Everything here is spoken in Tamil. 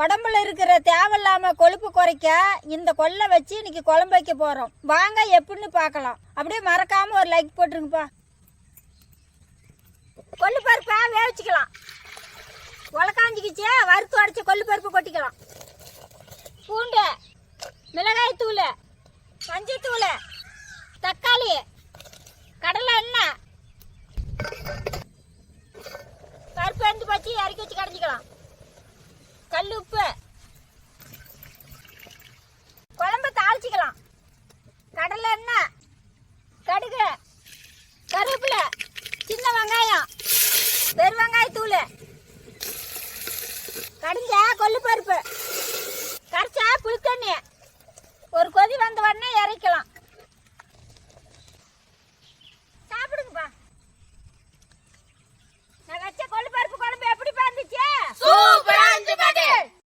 உடம்புல இருக்கிற தேவையில்லாம கொழுப்பு குறைக்க இந்த கொல்லை வச்சு இன்னைக்கு குழம்பு வைக்க போறோம். வாங்க எப்படின்னு பார்க்கலாம். அப்படியே மறக்காம ஒரு லைக் போட்டுருங்கப்பா. கொள்ளு பருப்பை வேவிச்சுக்கலாம். உலக்காஞ்சிக்கிச்சு வறுத்து உடச்சி கொள்ளு பருப்பு கொட்டிக்கலாம். பூண்டு, மிளகாய் தூள், மஞ்சள் தூள், தக்காளி, கடலை எண்ணெய், பருப்பு எந்த பச்சி இறக்கி வச்சு கடைஞ்சிக்கலாம். கல் உப்பு, குழம்பு தாளிச்சிக்கலாம். கடலை எண்ணெய், கடுகு, கருவேப்பிலை, சின்ன வெங்காயம், பெருவெங்காயத்தூள், கடிஞ்ச கொள்ளு பருப்பு, கரைச்சா புளித்தண்ணி, ஒரு கொதி வந்த உடனே இறக்கலாம்.